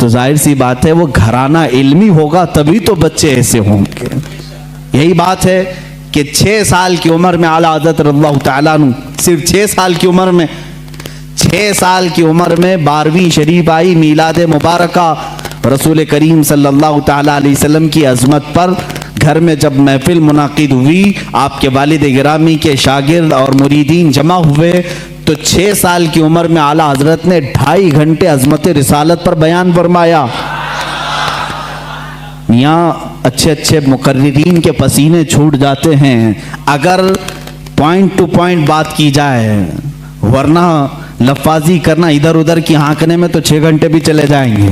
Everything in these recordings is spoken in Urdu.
تو ظاہر سی بات ہے وہ گھرانہ علمی ہوگا تبھی تو بچے ایسے ہوں گے. یہی بات ہے کہ 6 سال کی عمر میں اعلیٰ حضرت رضی اللہ تعالیٰ عنہ صرف 6 سال کی عمر میں 12ویں شریف آئی میلاد مبارکہ. رسول کریم صلی اللہ تعالیٰ علیہ وسلم کی عظمت پر گھر میں جب محفل منعقد ہوئی، آپ کے والد گرامی کے شاگرد اور مریدین جمع ہوئے تو 6 سال کی عمر میں اعلیٰ حضرت نے 2.5 گھنٹے عظمت رسالت پر بیان فرمایا. میاں اچھے مقررین کے پسینے چھوٹ جاتے ہیں اگر پوائنٹ ٹو پوائنٹ بات کی جائے، ورنہ لفاظی کرنا ادھر ادھر کی ہانکنے میں تو 6 گھنٹے بھی چلے جائیں گے.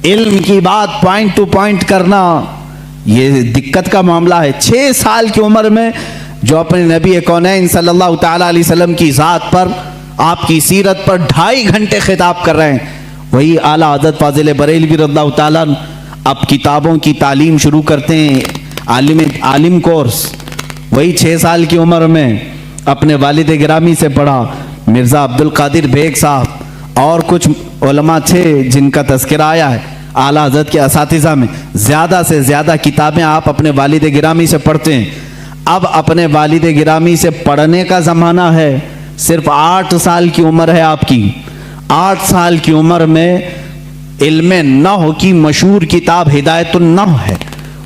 علم کی بات پوائنٹ ٹو پوائنٹ کرنا یہ دقت کا معاملہ ہے. 6 سال کی عمر میں جو اپنے نبی کونین صلی اللہ تعالیٰ علیہ وسلم کی ذات پر، آپ کی سیرت پر 2.5 گھنٹے خطاب کر رہے ہیں، وہی اعلیٰ حضرت فاضل بریلوی رضی اللہ تعالیٰ اب کتابوں کی تعلیم شروع کرتے ہیں، عالم کورس. وہی 6 سال کی عمر میں اپنے والد گرامی سے پڑھا. مرزا عبد القادر بیگ صاحب اور کچھ علماء تھے جن کا تذکرہ آیا ہے اعلیٰ حضرت کے اساتذہ میں. زیادہ سے زیادہ کتابیں آپ اپنے والد گرامی سے پڑھتے ہیں. اب اپنے والد گرامی سے پڑھنے کا زمانہ ہے. صرف 8 سال کی عمر ہے آپ کی. 8 سال کی عمر میں علم نحو کی مشہور کتاب ہدایت النحو ہے،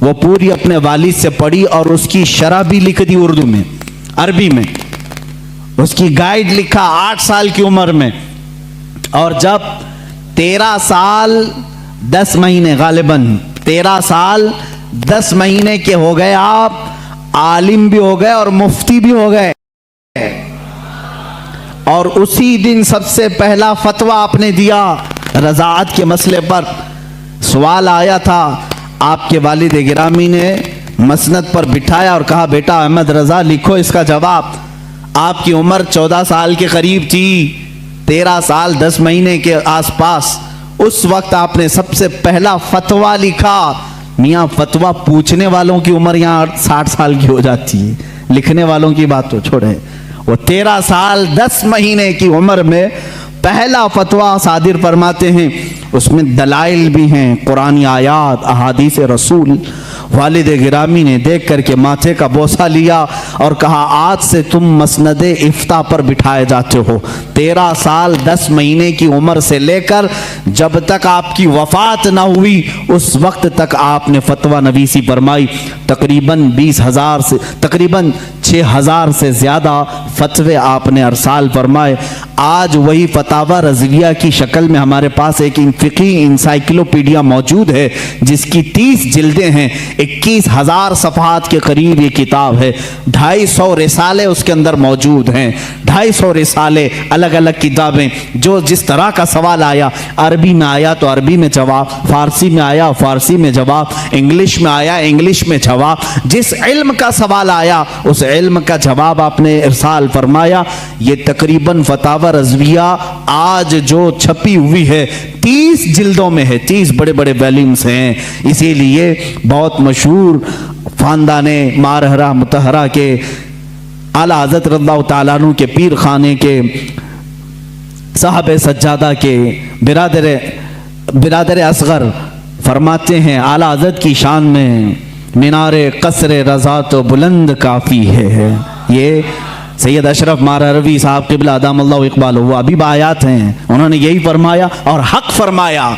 وہ پوری اپنے والد سے پڑھی اور اس کی شرح بھی لکھ دی اردو میں، عربی میں. اس کی گائیڈ لکھا 8 سال کی عمر میں. اور جب 13 سال 10 مہینے غالباً 13 سال 10 مہینے کے ہو گئے، آپ عالم بھی ہو گئے اور مفتی بھی ہو گئے. اور اسی دن سب سے پہلا فتویٰ آپ نے دیا رضاعت کے مسئلے پر. سوال آیا تھا، آپ کے والد گرامی نے مسند پر بٹھایا اور کہا بیٹا احمد رضا لکھو اس کا جواب. آپ کی عمر 14 سال کے قریب تھی، 13 سال 10 مہینے کے آس پاس. اس وقت آپ نے سب سے پہلا فتویٰ لکھا. میاں فتویٰ پوچھنے والوں کی عمر یہاں 60 سال کی ہو جاتی ہے، لکھنے والوں کی بات تو چھوڑیں. وہ 13 سال 10 مہینے کی عمر میں پہلا فتویٰ صادر فرماتے ہیں. اس میں دلائل بھی ہیں، قرآنی آیات، احادیث رسول. والد گرامی نے دیکھ کر کے ماتھے کا بوسہ لیا اور کہا آج سے تم مسند افتاء پر بٹھائے جاتے ہو. 13 سال 10 مہینے کی عمر سے لے کر جب تک آپ کی وفات نہ ہوئی اس وقت تک آپ نے فتویٰ نویسی فرمائی. تقریباً 6,000 سے زیادہ فتوے آپ نے ارسال فرمائے. آج وہی فتاوی رضویہ کی شکل میں ہمارے پاس ایک فقہی انسائکلوپیڈیا موجود ہے جس کی 30 جلدیں ہیں، 21,000 صفحات کے قریب یہ کتاب ہے. 250 رسالے اس کے اندر موجود ہیں. 250 رسالے، الگ الگ کتابیں. جو جس طرح کا سوال آیا، عربی میں آیا تو عربی میں جواب، فارسی میں آیا فارسی میں جواب، انگلش میں آیا انگلش میں جواب. جس علم کا سوال آیا اس علم کا جواب آپ نے ارسال فرمایا. یہ تقریباً فتاوی رضویہ آج جو چھپی ہوئی ہے 30 جلدوں میں ہے، 30 بڑے بڑے ویلیومز ہیں. اسی لیے بہت مشہور خاندان مارہرہ متحرہ کے اعلیٰ حضرت رضی اللہ تعالیٰ عنہ کے پیر خانے کے صاحب سجادہ کے برادر اصغر فرماتے ہیں اعلیٰ حضرت کی شان میں مینار قصر رضا تو بلند کافی ہے. یہ سید اشرف مارہروی صاحب قبلہ ادام اللہ اقبال وہ ابھی آیات ہیں، انہوں نے یہی فرمایا اور حق فرمایا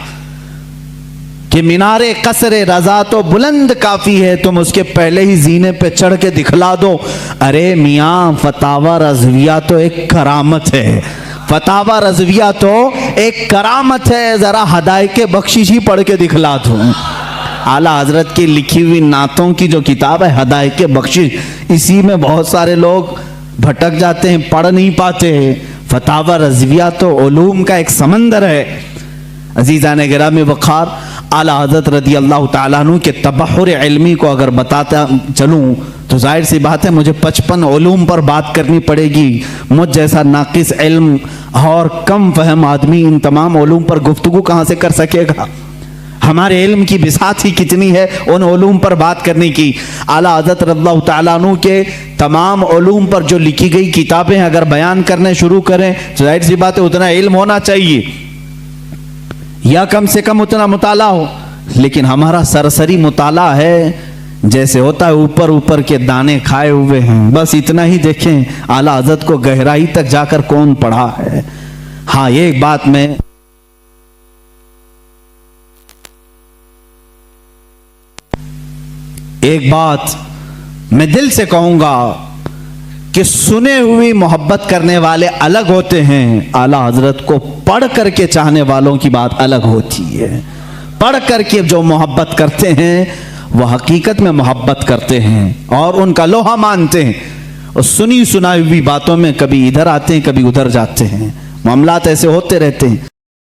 کہ مینار قصر رضا تو بلند کافی ہے، تم اس کے پہلے ہی زینے پہ چڑھ کے دکھلا دو. ارے میاں فتاوی رضویہ تو ایک کرامت ہے، فتاوی رضویہ تو ایک کرامت ہے. ذرا ہدایت بخشش ہی پڑھ کے دکھلا دو. اعلیٰ حضرت کی لکھی ہوئی نعتوں کی جو کتاب ہے ہدایت بخشش، اسی میں بہت سارے لوگ بھٹک جاتے ہیں، پڑھ نہیں پاتے. فتاوی رضویہ تو علوم کا ایک سمندر ہے. عزیزان گرامی وقار، اعلیٰ حضرت رضی اللہ تعالیٰ عنہ کے تبحر علمی کو اگر بتاتا چلوں تو ظاہر سی بات ہے مجھے 55 علوم پر بات کرنی پڑے گی. مجھ جیسا ناقص علم اور کم فہم آدمی ان تمام علوم پر گفتگو کہاں سے کر سکے گا؟ ہمارے علم کی بساط ہی کتنی ہے ان علوم پر بات کرنے کی. اعلیٰ حضرت رضی اللہ تعالیٰ عنہ کے تمام علوم پر جو لکھی گئی کتابیں اگر بیان کرنے شروع کریں تو ظاہر سی بات ہے اتنا علم ہونا چاہیے. یا کم سے کم اتنا مطالعہ ہو، لیکن ہمارا سرسری مطالعہ ہے جیسے ہوتا ہے اوپر اوپر کے دانے کھائے ہوئے ہیں، بس اتنا ہی دیکھیں اعلیٰ حضرت کو گہرائی تک جا کر کون پڑھا ہے۔ ہاں ایک بات میں دل سے کہوں گا کہ سنے ہوئی محبت کرنے والے الگ ہوتے ہیں، اعلیٰ حضرت کو پڑھ کر کے چاہنے والوں کی بات الگ ہوتی ہے۔ پڑھ کر کے جو محبت کرتے ہیں وہ حقیقت میں محبت کرتے ہیں اور ان کا لوہا مانتے ہیں، اور سنی سنائی ہوئی باتوں میں کبھی ادھر آتے ہیں کبھی ادھر جاتے ہیں، معاملات ایسے ہوتے رہتے ہیں۔